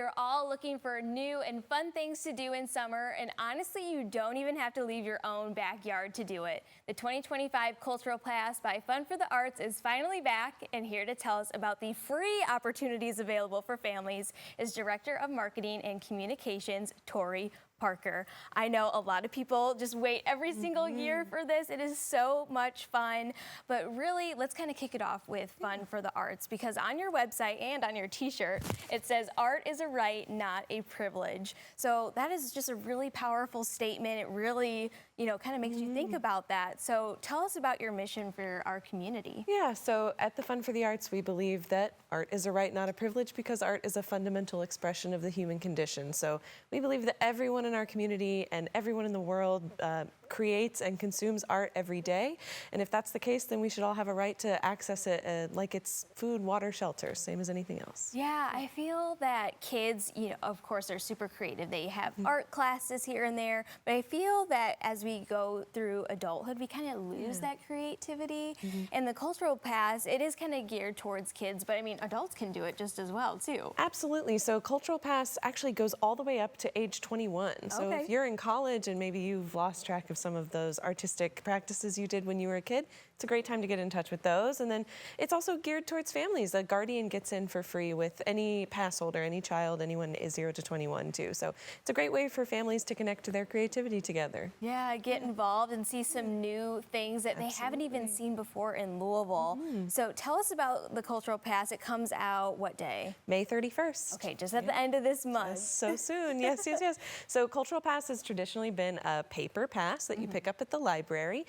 are all looking for new and fun things to do in summer, and honestly, you don't even have to leave your own backyard to do it. The 2025 Cultural Pass by Fun for the Arts is finally back, and here to tell us about the free opportunities available for families is Director of Marketing and Communications, Tori Parker. I know a lot of people just wait every single year for this. It is so much fun, but really, let's kind of kick it off with Fun for the Arts, because on your website and on your t-shirt, it says art is a right, not a privilege. So that is just a really powerful statement. It really, kind of makes you think about that. So tell us about your mission for our community. Yeah, so at the Fun for the Arts, we believe that art is a right, not a privilege, because art is a fundamental expression of the human condition. So we believe that everyone in our community and everyone in the world creates and consumes art every day. And if that's the case, then we should all have a right to access it like it's food, water, shelter, same as anything else. Yeah, I feel that kids, of course, are super creative. They have art classes here and there, but I feel that as we go through adulthood, we kind of lose that creativity. And the Cultural Pass, it is kind of geared towards kids, but I mean, adults can do it just as well, too. Absolutely. So Cultural Pass actually goes all the way up to age 21. So if you're in college and maybe you've lost track of some of those artistic practices you did when you were a kid, it's a great time to get in touch with those. And then it's also geared towards families. A guardian gets in for free with any pass holder, any child, anyone is 0 to 21 too. So it's a great way for families to connect to their creativity together. Yeah, get involved and see some new things that they haven't even seen before in Louisville. So tell us about the Cultural Pass. It comes out what day? May 31st. Okay, just at the end of this month. So soon, yes. So Cultural Pass has traditionally been a paper pass that you pick up at the library.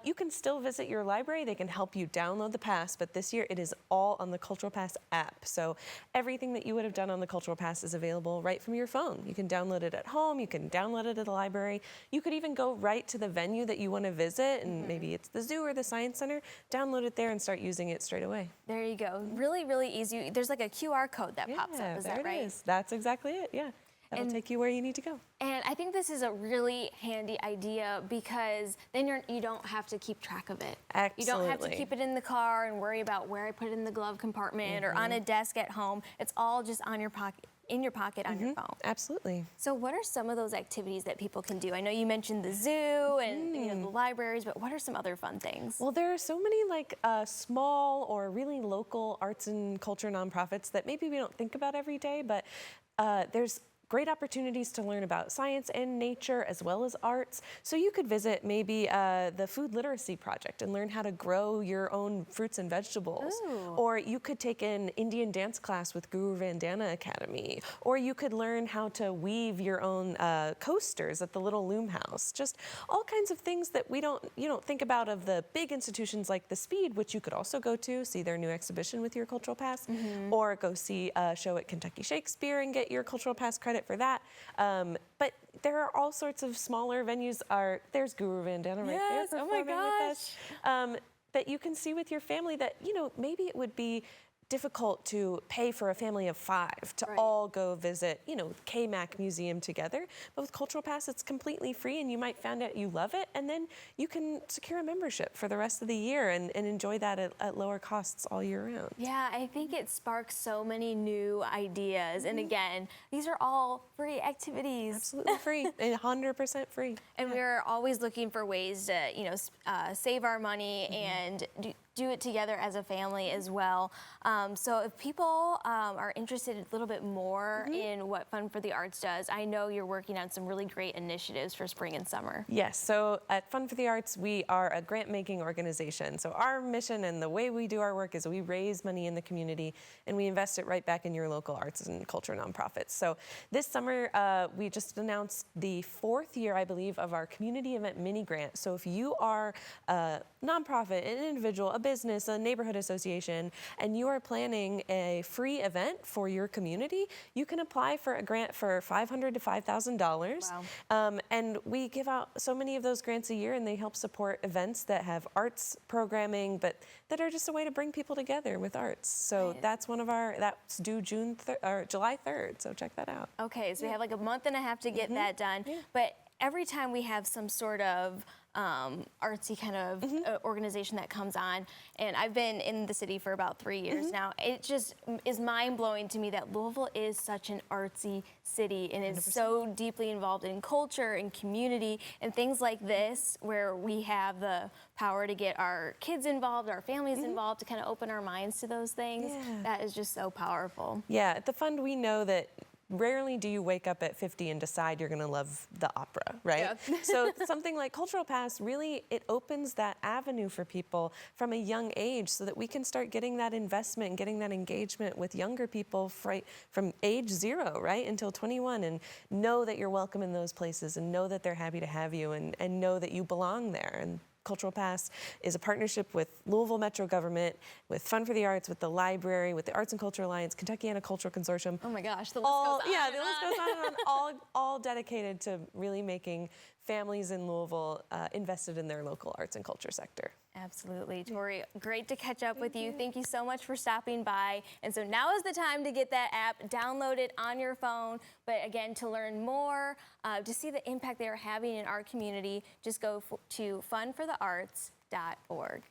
You can still visit your library. They can help you download the pass, but this year it is all on the Cultural Pass app. So everything that you would have done on the Cultural Pass is available right from your phone. You can download it at home. You can download it at the library. You could even go right to the venue that you want to visit, and maybe it's the zoo or the science center. Download it there and start using it straight away. There you go. Really, really easy. There's like a QR code that pops up. Is that right? That's exactly it. Yeah. That'll take you where you need to go. And I think this is a really handy idea, because then you don't have to keep track of it. Absolutely. You don't have to keep it in the car and worry about where I put it in the glove compartment or on a desk at home. It's all just on your pocket, in your pocket on your phone. Absolutely. So what are some of those activities that people can do? I know you mentioned the zoo and the libraries, but what are some other fun things? Well, there are so many small or really local arts and culture nonprofits that maybe we don't think about every day, but there's great opportunities to learn about science and nature as well as arts. So you could visit maybe the Food Literacy Project and learn how to grow your own fruits and vegetables. Ooh. Or you could take an Indian dance class with Guru Vandana Academy. Or you could learn how to weave your own coasters at the Little Loom House. Just all kinds of things that you don't think about of the big institutions like the Speed, which you could also go to, see their new exhibition with your Cultural Pass, or go see a show at Kentucky Shakespeare and get your Cultural Pass credit for that. But there are all sorts of smaller venues. There's Guru Vandana right there performing with us, that you can see with your family that, maybe it would be difficult to pay for a family of 5 to all go visit, KMAC Museum together. But with Cultural Pass, it's completely free, and you might find out you love it, and then you can secure a membership for the rest of the year and enjoy that at lower costs all year round. Yeah, I think it sparks so many new ideas. And again, these are all free activities. Absolutely free, 100% free. And we're always looking for ways to, save our money and do it together as a family as well. So if people are interested a little bit more in what Fun for the Arts does, I know you're working on some really great initiatives for spring and summer. Yes, so at Fun for the Arts, we are a grant-making organization. So our mission and the way we do our work is we raise money in the community and we invest it right back in your local arts and culture nonprofits. So this summer, we just announced the 4th year, I believe, of our community event mini grant. So if you are a nonprofit, an individual, a business, a neighborhood association, and you are planning a free event for your community, you can apply for a grant for $500 to $5,000. Wow. And we give out so many of those grants a year, and they help support events that have arts programming, but that are just a way to bring people together with arts. So that's that's due July 3rd. So check that out. Okay, so we have like a month and a half to get that done. But every time we have some sort of artsy kind of organization that comes on. And I've been in the city for about 3 years now. It just is mind-blowing to me that Louisville is such an artsy city and is so deeply involved in culture and community and things like this, where we have the power to get our kids involved, our families involved, to kind of open our minds to those things. Yeah. That is just so powerful. Yeah, at the fund we know that rarely do you wake up at 50 and decide you're going to love the opera, right? Yeah. So something like Cultural Pass, really, it opens that avenue for people from a young age so that we can start getting that investment and getting that engagement with younger people from age 0, right, until 21, and know that you're welcome in those places and know that they're happy to have you and know that you belong there. And Cultural Pass is a partnership with Louisville Metro Government, with Fund for the Arts, with the library, with the Arts and Culture Alliance, Kentuckiana Cultural Consortium. Oh my gosh, the list goes on. Yeah, the list goes on and on. All dedicated to really making families in Louisville invested in their local arts and culture sector. Absolutely. Tori, great to catch up with you. Thank you so much for stopping by. And so now is the time to get that app downloaded on your phone. But again, to learn more, to see the impact they are having in our community, just go to fundforthearts.org.